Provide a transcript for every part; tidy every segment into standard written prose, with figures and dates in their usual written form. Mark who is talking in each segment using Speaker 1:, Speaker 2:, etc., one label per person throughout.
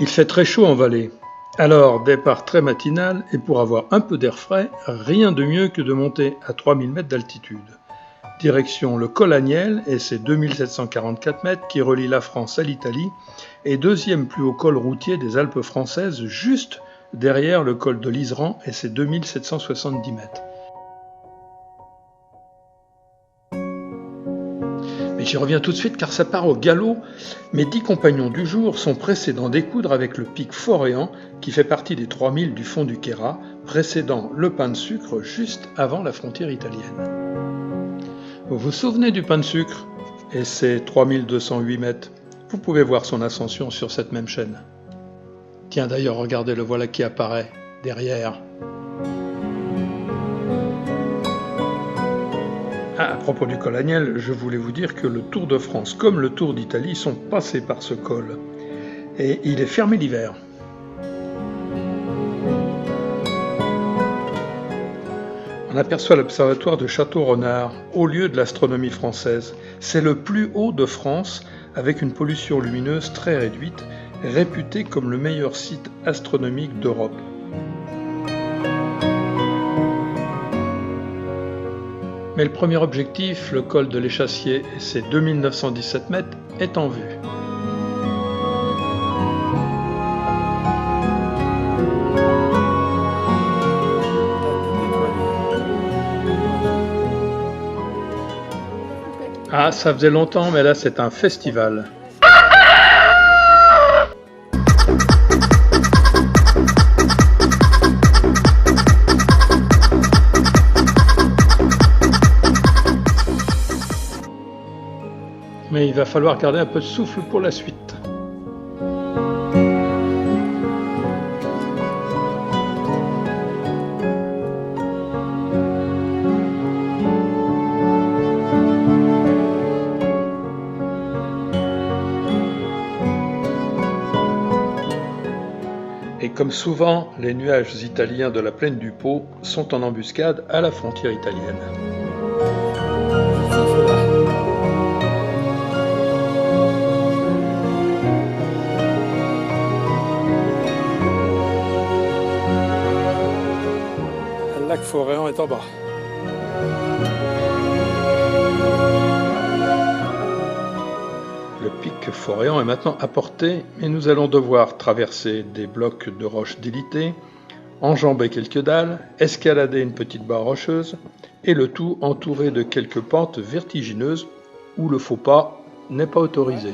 Speaker 1: Il fait très chaud en vallée. Alors, départ très matinal, et pour avoir un peu d'air frais, rien de mieux que de monter à 3000 mètres d'altitude. Direction le col Agnelle et ses 2744 mètres qui relient la France à l'Italie, et deuxième plus haut col routier des Alpes françaises, juste derrière le col de l'Iseran et ses 2770 mètres. Mais j'y reviens tout de suite car ça part au galop. Mes 10 compagnons du jour sont pressés d'en découdre avec le pic Foréan qui fait partie des 3000 du fond du Queyras, précédant le pain de sucre juste avant la frontière italienne. Vous vous souvenez du pain de sucre et ses 3208 mètres? Vous pouvez voir son ascension sur cette même chaîne. Tiens d'ailleurs, regardez, le voilà qui apparaît derrière. À propos du col Agnelle, je voulais vous dire que le Tour de France comme le Tour d'Italie sont passés par ce col. Et il est fermé l'hiver. On aperçoit l'observatoire de Château-Renard, haut lieu de l'astronomie française. C'est le plus haut de France, avec une pollution lumineuse très réduite, réputé comme le meilleur site astronomique d'Europe. Mais le premier objectif, le col de l'Échassier et ses 2917 mètres, est en vue. Ah, ça faisait longtemps, mais là c'est un festival. Mais il va falloir garder un peu de souffle pour la suite. Et comme souvent, les nuages italiens de la plaine du Pô sont en embuscade à la frontière italienne.
Speaker 2: Le lac Foréan est en bas.
Speaker 1: Le pic Foréan est maintenant à portée, mais nous allons devoir traverser des blocs de roches délitées, enjamber quelques dalles, escalader une petite barre rocheuse, et le tout entouré de quelques pentes vertigineuses où le faux pas n'est pas autorisé.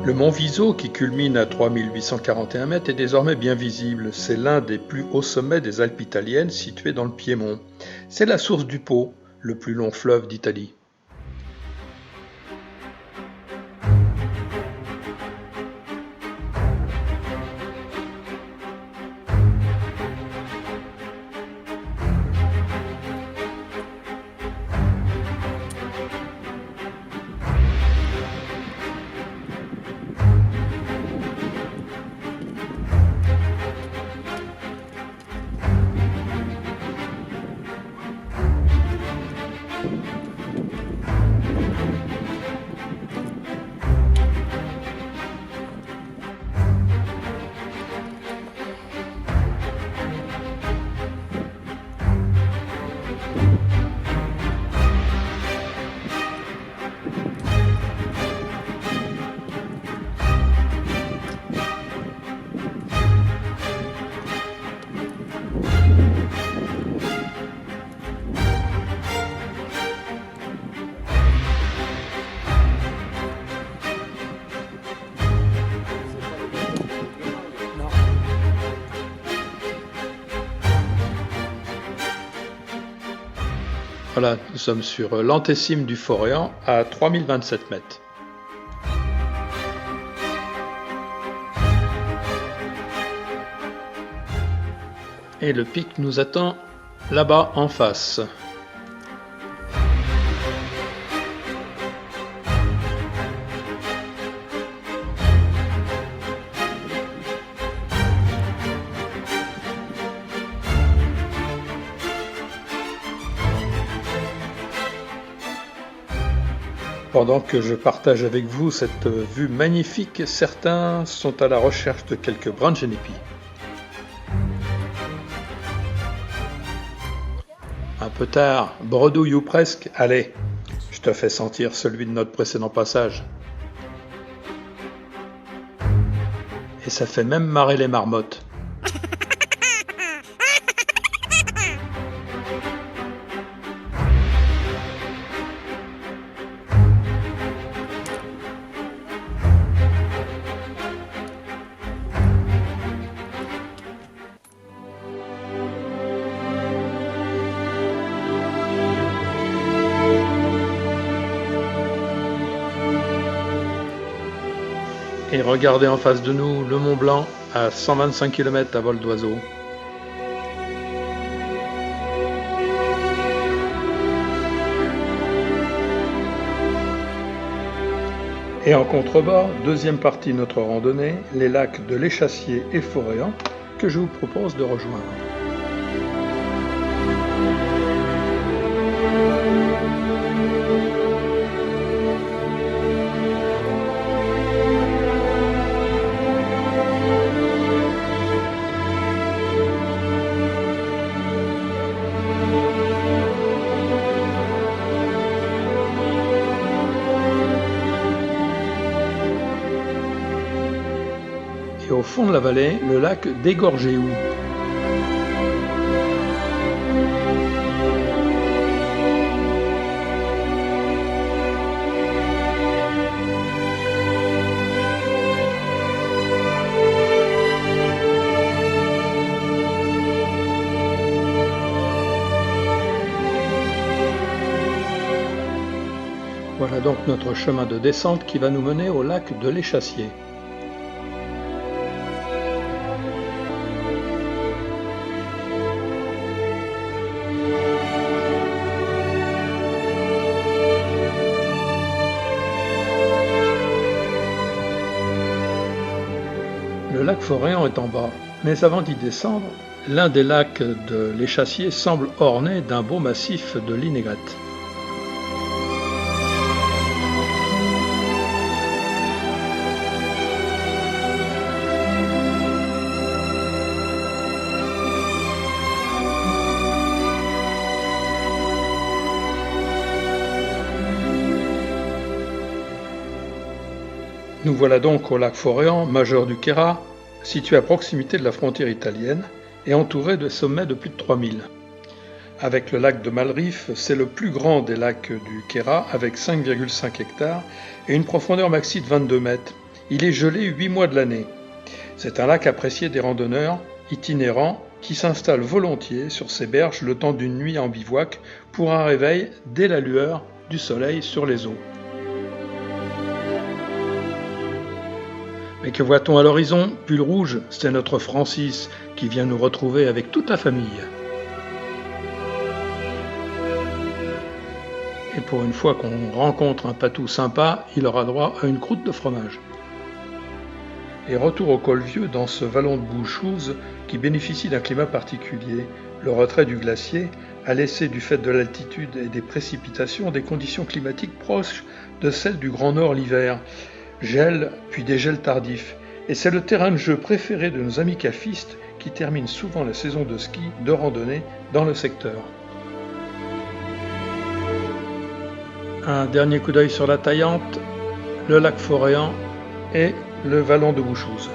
Speaker 1: Le mont Viso, qui culmine à 3841 mètres, est désormais bien visible. C'est l'un des plus hauts sommets des Alpes italiennes, situé dans le Piémont. C'est la source du Pô, le plus long fleuve d'Italie. Voilà, nous sommes sur l'antécime du Foréan à 3027 mètres. Et le pic nous attend là-bas en face. Pendant que je partage avec vous cette vue magnifique, certains sont à la recherche de quelques brins de génépi. Un peu tard, bredouille ou presque, allez, je te fais sentir celui de notre précédent passage. Et ça fait même marrer les marmottes. Et regardez en face de nous le Mont Blanc à 125 km à vol d'oiseau. Et en contrebord, deuxième partie de notre randonnée, les lacs de l'Échassier et Foréan que je vous propose de rejoindre. Et au fond de la vallée, le lac d'Égorgéou. Voilà donc notre chemin de descente qui va nous mener au lac de l'Échassier. Le lac Foréan est en bas, mais avant d'y descendre, l'un des lacs de l'Échassier semble orné d'un beau massif de linégrette. Nous voilà donc au lac Foréan, majeur du Queyras, situé à proximité de la frontière italienne et entouré de sommets de plus de 3000. Avec le lac de Malrife, c'est le plus grand des lacs du Queyras avec 5,5 hectares et une profondeur maxi de 22 mètres. Il est gelé 8 mois de l'année. C'est un lac apprécié des randonneurs itinérants qui s'installent volontiers sur ses berges le temps d'une nuit en bivouac pour un réveil dès la lueur du soleil sur les eaux. Mais que voit-on à l'horizon? Pull rouge, c'est notre Francis qui vient nous retrouver avec toute la famille. Et pour une fois qu'on rencontre un patou sympa, il aura droit à une croûte de fromage. Et retour au col Vieux dans ce vallon de Bouchouse qui bénéficie d'un climat particulier. Le retrait du glacier a laissé, du fait de l'altitude et des précipitations, des conditions climatiques proches de celles du Grand Nord l'hiver. Gel, puis dégel tardif. Et c'est le terrain de jeu préféré de nos amis cafistes qui terminent souvent la saison de ski, de randonnée dans le secteur. Un dernier coup d'œil sur la Taillante, le lac Foréan et le vallon de Bouchouse.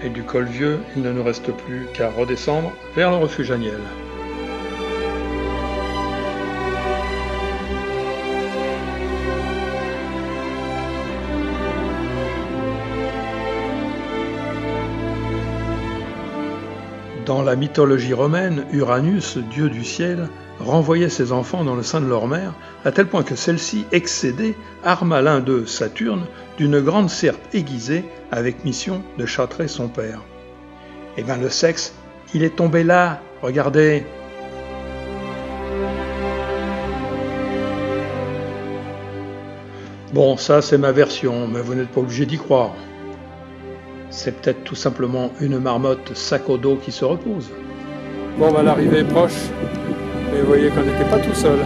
Speaker 1: Et du col Vieux, il ne nous reste plus qu'à redescendre vers le refuge Aniel. Dans la mythologie romaine, Uranus, dieu du ciel, renvoyait ses enfants dans le sein de leur mère, à tel point que celle-ci, excédée, arma l'un d'eux, Saturne, d'une grande serpe aiguisée avec mission de châtrer son père. Eh bien le sexe, il est tombé là, regardez. Bon, ça c'est ma version, mais vous n'êtes pas obligé d'y croire. C'est peut-être tout simplement une marmotte sac au dos qui se repose.
Speaker 2: Bon, bah, l'arrivée est proche. Et vous voyez qu'on n'était pas tout seul.